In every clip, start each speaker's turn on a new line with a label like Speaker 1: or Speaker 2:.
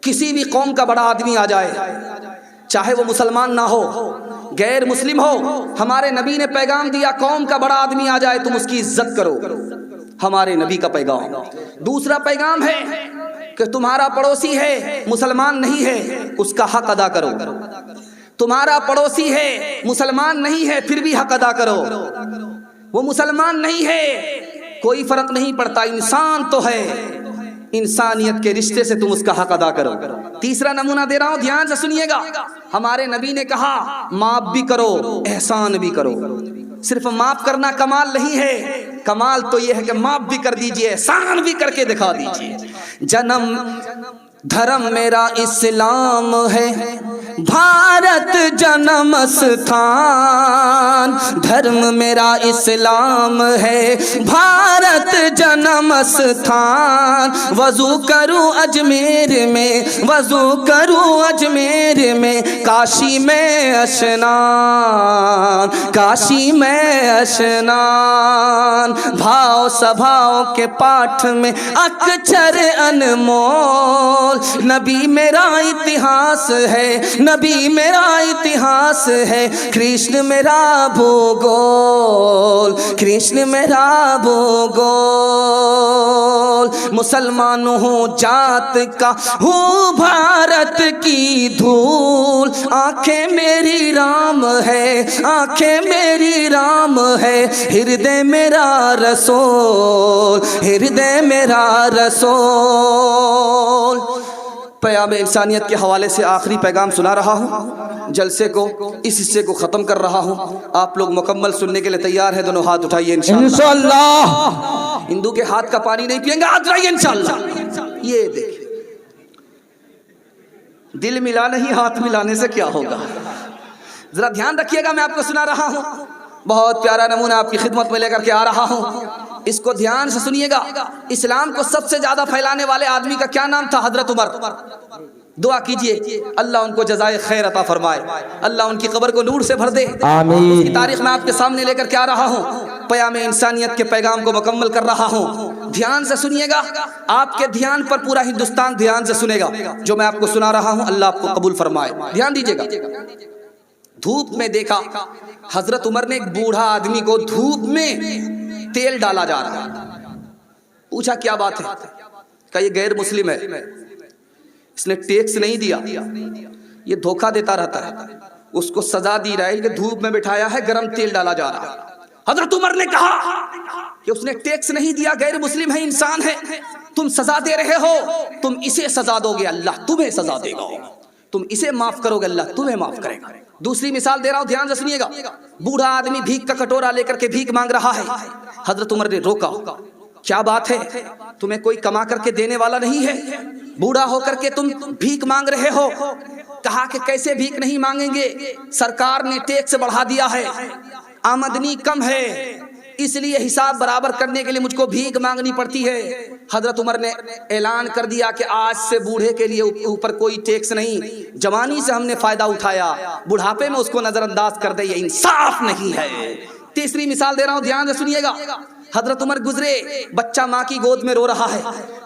Speaker 1: किसी भी कौम का बड़ा आदमी आ जाए, चाहे वो मुसलमान ना हो, गैर मुस्लिम हो, हमारे नबी ने पैगाम दिया कौम का बड़ा आदमी आ जाए तुम उसकी इज्जत करो। हमारे नबी का पैगाम। दूसरा पैगाम है कि तुम्हारा पड़ोसी है मुसलमान नहीं है, उसका हक अदा करो। तुम्हारा पड़ोसी है मुसलमान नहीं है फिर भी हक अदा करो। वो मुसलमान नहीं है कोई फर्क नहीं पड़ता, इंसान तो है, इंसानियत के रिश्ते से तुम उसका हक अदा करो। तीसरा नमूना दे रहा हूं, ध्यान से सुनिएगा। हमारे नबी ने कहा माफ भी करो एहसान भी करो। सिर्फ माफ करना कमाल नहीं है, कमाल तो यह है कि माफ भी कर दीजिए, एहसान भी करके दिखा दीजिए। जन्म धर्म मेरा इस्लाम है, भारत जन्म स्थान। धर्म मेरा इस्लाम है, भारत जन्म स्थान। वजू करूं अजमेर में, वजू करूं अजमेर में, काशी में स्नान, काशी में स्नान। भाव सभाओं के पाठ में अक्षर अनमोल। नबी मेरा इतिहास है, नबी मेरा इतिहास है। कृष्ण मेरा भूगोल, कृष्ण मेरा भूगोल। मुसलमान हूँ जात का, हूँ भारत की धूल। आंखें मेरी राम है, आंखें मेरी राम है। हृदय मेरा रसूल, हृदय मेरा रसूल। पैगाम इंसानियत के हवाले से आखिरी पैगाम सुना रहा हूँ। जलसे को इस हिस्से को ख़त्म कर रहा हूँ। आप लोग मुकम्मल सुनने के लिए तैयार हैं? दोनों हाथ उठाइए इंशाअल्लाह। हिंदू के हाथ का पानी नहीं पिएंगे, हाथ उठाइए इंशाअल्लाह। ये देखिए, दिल मिला नहीं हाथ मिलाने से क्या होगा। जरा ध्यान रखिएगा, मैं आपको सुना रहा हूँ, बहुत प्यारा नमूना आपकी खिदमत में लेकर के आ रहा हूँ। इसको ध्यान से सुनिएगा। इस्लाम को सबसे ज्यादा फैलाने वाले आदमी का क्या नाम था? हजरत उमर। दुआ कीजिए अल्लाह उनको जज़ाए खैर अता फरमाए, अल्लाह उनकी कब्र को नूर से भर दे। आमीन। उसकी तारीख मैं आपके सामने लेकर के आ रहा हूँ, पैगाम इंसानियत के पैगाम को मुकम्मल कर रहा हूँ। ध्यान से सुनिएगा, आपके ध्यान पर पूरा हिंदुस्तान ध्यान से सुनेगा जो मैं आपको सुना रहा हूँ। अल्लाह आपको कबूल फरमाए। ध्यान दीजिएगा। धूप में देखा हजरत उमर ने एक बूढ़ा आदमी को धूप में तेल डाला जा रहा है। पूछा क्या बात है? कहा ये गैर मुस्लिम है, इसने टैक्स नहीं दिया, ये धोखा देता रहता है, उसको सजा दी रहा है कि धूप में बिठाया है, गरम तेल डाला जा रहा है। हजरत उमर ने कहा कि उसने टैक्स नहीं दिया, गैर मुस्लिम है, इंसान है, तुम सजा दे रहे हो, तुम इसे सजा दोगे अल्लाह तुम्हें सजा देगा, तुम इसे माफ करोगे अल्लाह तुम्हें माफ करेगा। दूसरी मिसाल दे रहा हूं, ध्यान से सुनिएगा। बूढ़ा आदमी भीख का कटोरा लेकर के भीख मांग रहा है। हजरत उमर ने रोका, क्या बात है, तुम्हें कोई कमा करके देने वाला नहीं है, बूढ़ा होकर के तुम भीख मांग रहे हो। कहा कि कैसे भीख नहीं मांगेंगे, सरकार ने टैक्स बढ़ा दिया है, आमदनी कम है, इसलिए हिसाब बराबर करने के लिए मुझको भीख मांगनी पड़ती है। हजरत उमर ने ऐलान कर दिया कि आज से बूढ़े के लिए ऊपर कोई टैक्स नहीं, जवानी से हमने फायदा उठाया, बुढ़ापे में उसको नजरअंदाज कर दे, ये इंसाफ नहीं है। तीसरी मिसाल दे रहा हूं, ध्यान से सुनिएगा। हजरत उमर गुजरे, बच्चा माँ की गोद में रो रहा है।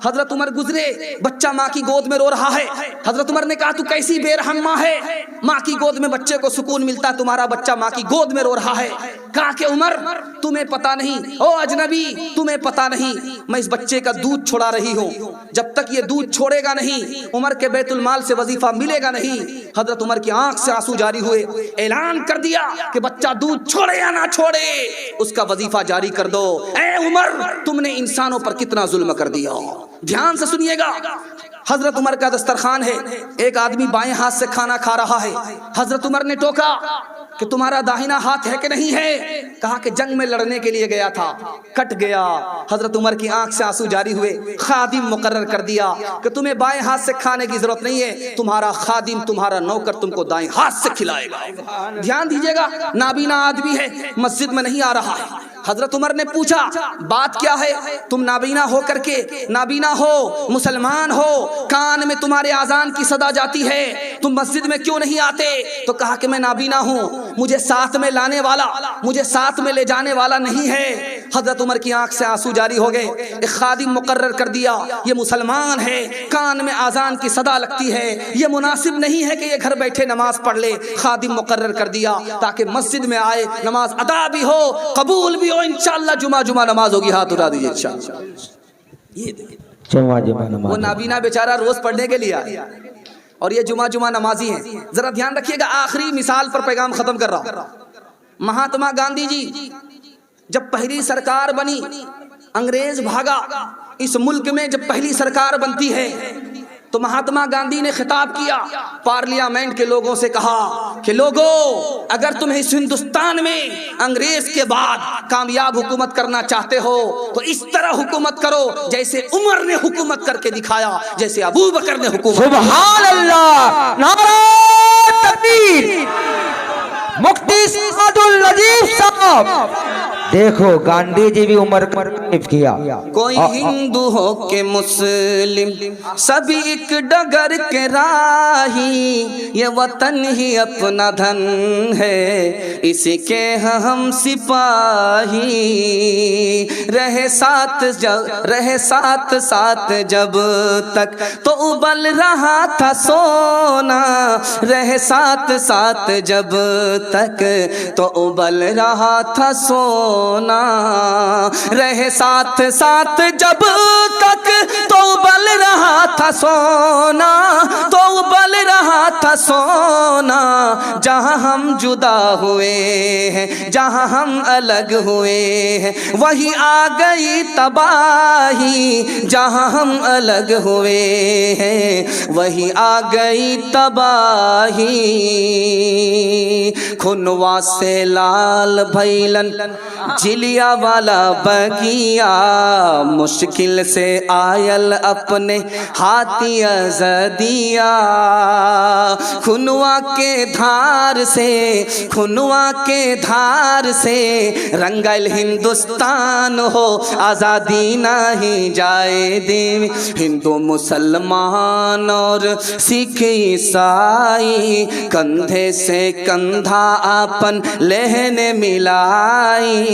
Speaker 1: हजरत उमर गुजरे, बच्चा माँ की गोद में रो रहा है। हजरत उमर ने कहा तू कैसी बेरहम माँ है, माँ की गोद में बच्चे को सुकून मिलता, तुम्हारा बच्चा माँ की गोद में रो रहा है। कहा कि उमर तुम्हें पता नहीं, ओ अजनबी तुम्हें पता नहीं, मैं इस बच्चे का दूध छोड़ा रही हूँ, जब तक ये दूध छोड़ेगा नहीं उमर के बैतुल माल से वजीफा मिलेगा नहीं। हजरत उमर की आंख से आंसू जारी हुए, ऐलान कर दिया कि बच्चा दूध छोड़े या ना छोड़े उसका वजीफा जारी कर दो। ए उमर तुमने इंसानों पर कितना जुल्म कर दिया। ध्यान से सुनिएगा। हजरत उमर का दस्तरखान है, एक आदमी बाएं हाथ से खाना खा रहा है। हजरत उमर ने टोका कि तुम्हारा दाहिना हाथ है कि नहीं है? कहा कि जंग में लड़ने के लिए गया था, कट गया। हजरत उमर की आंख से आंसू जारी हुए। खादिम मुकर्रर कर दिया कि तुम्हें बाएं हाथ से खाने की जरूरत नहीं है, तुम्हारा खादिम तुम्हारा नौकर तुमको दाएं हाथ से खिलाएगा। ध्यान दीजिएगा, नाबीना आदमी है, मस्जिद में नहीं आ रहा है। हजरत उमर ने पूछा बात क्या है, तुम नाबीना हो करके, नाबीना हो, मुसलमान हो, कान में तुम्हारे आजान की सदा जाती है, तुम मस्जिद में क्यों नहीं आते? तो कहा कि मैं नाबीना हूँ, मुझे साथ में लाने वाला, मुझे साथ में ले जाने वाला नहीं है। हजरत उमर की आंख से आंसू जारी हो गए। एक खादिम मुकर्रर कर दिया, ये मुसलमान है, कान में आजान की सदा लगती है, ये मुनासिब नहीं है कि ये घर बैठे नमाज पढ़ ले। खादिम मुकर्रर कर दिया ताकि मस्जिद में आए, नमाज अदा भी हो, कबूल भी हो, इंशाअल्लाह जुमा जुमा नमाज होगी। हाथ उठा दीजिए इंशाअल्लाह। ये देखिए वो नाबीना बेचारा रोज पढ़ने के लिए आया और ये जुमा जुमा नमाजी हैं। जरा ध्यान रखिएगा, आखिरी मिसाल पर पैगाम खत्म कर रहा हूं। महात्मा गांधी जी जब पहली सरकार बनी, अंग्रेज भागा। इस मुल्क में जब पहली सरकार बनती है तो महात्मा गांधी ने खिताब किया, पार्लियामेंट के लोगों से कहा कि लोगों, अगर तुम इस हिंदुस्तान में अंग्रेज के बाद कामयाब हुकूमत करना चाहते हो तो इस तरह हुकूमत करो जैसे उमर ने हुकूमत करके दिखाया, जैसे अबू बकर ने हुकूमत।
Speaker 2: सुभान अल्लाह, नारा तकबीर। मुफ्ती सादुल नजीब साहब, देखो गांधी जी भी उमर का तारीफ किया।
Speaker 1: कोई हिंदू हो के मुस्लिम, सभी एक डगर के राही, ये वतन ही अपना धन है, इसी के हम सिपाही। रहे साथ साथ जब तक तो उबल रहा था सोना, रहे साथ साथ जब तक तो उबल रहा था सोना, रहे साथ साथ जब तक तो उबल रहा था सोना, तो उबल रहा था सोना। जहां हम जुदा हुए हैं, जहां हम अलग हुए हैं, वही आ गई तबाही। जहां हम अलग हुए हैं, वही आ गई तबाही। खुनवा से लाल भैलन जिलिया वाला बगिया, मुश्किल से आयल अपने हाथी अज़दिया। खुनवा के धार से, खुनवा के धार से रंगल हिंदुस्तान हो, आज़ादी नहीं जाए देवी। हिंदू मुसलमान और सिख ईसाई, कंधे से कंधा आपन लहने मिलाई।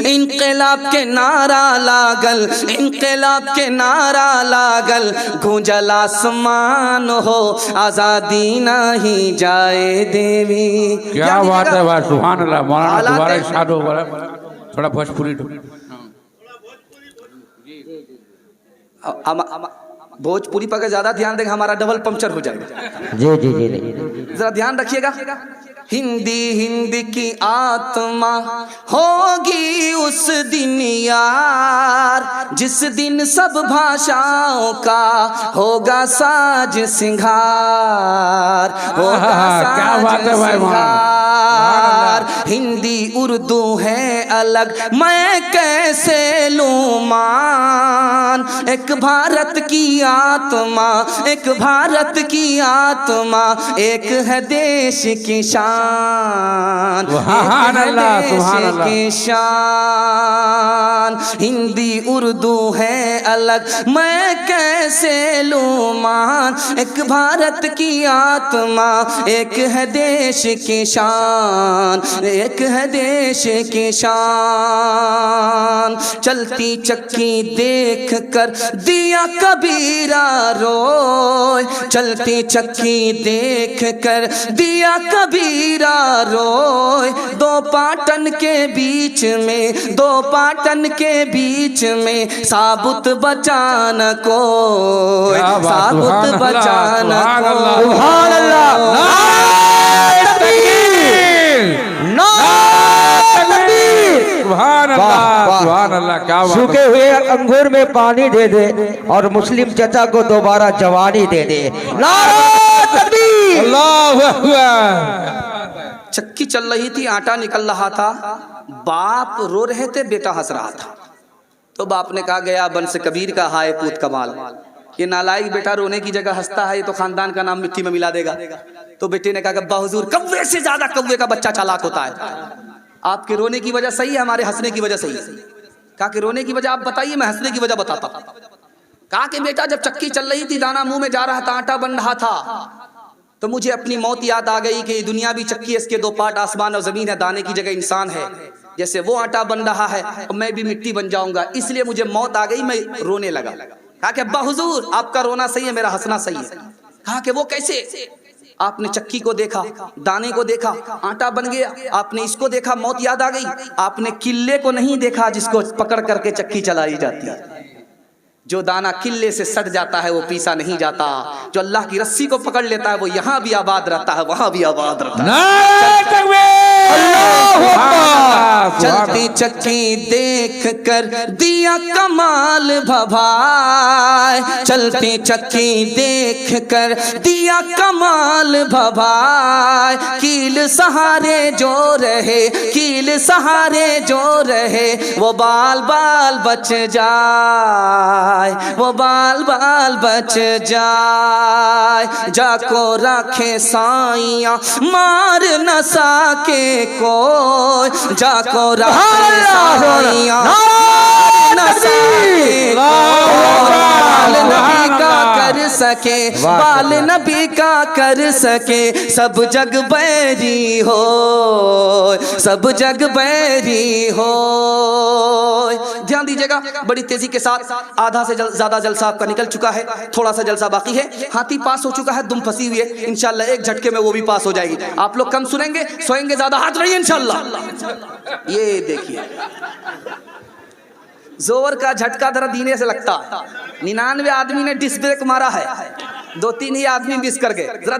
Speaker 1: इंक़िलाब के नारा लागल, इंक़िलाब के नारा लागल, गूंजल आसमान हो, आज़ादी नहीं जाए देवी।
Speaker 3: क्या बात है भाई, सुभान अल्लाह। मौलाना दोबारा इरशाद हो, थोड़ा भोजपुरी।
Speaker 1: भोजपुरी पर ज्यादा ध्यान देगा, हमारा डबल पंक्चर हो जाएगा।
Speaker 2: जी जी जी,
Speaker 1: जरा ध्यान रखिएगा। हिंदी हिंदी की आत्मा होगी उस दिन यार, जिस दिन सब भाषाओं का होगा साज सिंगार, होगा साज सिंगार। हिंदी उर्दू है अलग, मैं कैसे लूं मान। एक भारत की आत्मा, एक भारत की आत्मा, एक है देश की शान,
Speaker 3: सुभान अल्लाह, सुभान अल्लाह
Speaker 1: की शान। हिंदी उर्दू है अलग, मैं कैसे लूं मान। एक भारत की आत्मा, एक है देश की शान, एक है देश की शान। चलती चक्की देख कर दिया कबीरा रोए, चलती चक्की देख कर दिया कबीरा रोए। दो पाटन के बीच में, दो पाटन के बीच में साबुत बचाना कोई, साबुत बचाना कोई।
Speaker 2: सुभान अल्लाह,
Speaker 3: सुभान अल्लाह, सुभान अल्लाह। क्या बात है।
Speaker 2: सूखे हुए अंगूर में पानी दे दे और मुस्लिम चचा को दोबारा जवानी दे दे। नारा तकबीर,
Speaker 3: अल्लाहु अकबर।
Speaker 1: चक्की चल रही थी, आटा निकल रहा था, बाप रो रहे थे, बेटा हंस रहा था। तो बाप ने कहा, गया बंस कबीर का हाय पूत कमाल। ये नालायक बेटा रोने की जगह हंसता है, ये तो खानदान का नाम मिट्टी में मिला देगा। तो बेटे ने कहा, अब्बा हुजूर, कौवे से ज्यादा कौवे का बच्चा चालाक होता है। आपके रोने की वजह सही है, हमारे हंसने की वजह सही है। कहा कि रोने की वजह आप बताइए, मैं हंसने की वजह बताता। कहा कि बेटा, जब चक्की चल रही थी, दाना मुंह में जा रहा था, आटा बन रहा था, तो मुझे अपनी मौत याद आ गई कि दुनिया भी चक्की है, इसके दो पार्ट आसमान और जमीन है, दाने की जगह इंसान है। जैसे वो आटा बन रहा है और मैं भी मिट्टी बन जाऊंगा, इसलिए मुझे मौत आ गई, मैं रोने लगा। कहा कि अब्बा हुजूर आपका रोना सही है, मेरा हंसना सही है। कहा कि वो कैसे? आपने चक्की को देखा, दाने को देखा, आटा बन गया, आपने इसको देखा, मौत याद आ गई। आपने किल्ले को नहीं देखा जिसको पकड़ करके चक्की चलाई जाती है। जो दाना किल्ले से सट जाता है वो पीसा नहीं जाता, जो अल्लाह की रस्सी को पकड़ लेता है वो यहाँ भी आबाद रहता है, वहां भी आबाद रहता है। चलती चक्की देख कर दिया कमाल भभाए, चलती चक्की देख कर दिया कमाल भभाए। कील सहारे जो रहे, कील सहारे जो रहे, वो बाल बाल बच जाए, वो बाल बाल बच जाए। जाको रखे साइया मार न सके कोई, जाको रखे साइया न सके बाल नबी का कर सके, बाल नबी का कर सके। सब जग बैरी हो, सब जग बैरी हो। ध्यान दीजिएगा बड़ी तेजी के साथ, आधा से ज्यादा जलसा आपका निकल चुका है, थोड़ा सा जलसा बाकी है। हाथी पास हो चुका है, दुम फंसी हुई है, इंशाल्लाह एक झटके में वो भी पास हो जाएगी। आप लोग कम सुनेंगे, सोएंगे ज्यादा, हाथ रहिए इंशाल्लाह। ये देखिए जोर का झटका जरा दीने से लगता। 99 आदमी ने डिस्क ब्रेक मारा है, 2-3 ही आदमी मिस कर गए। जरा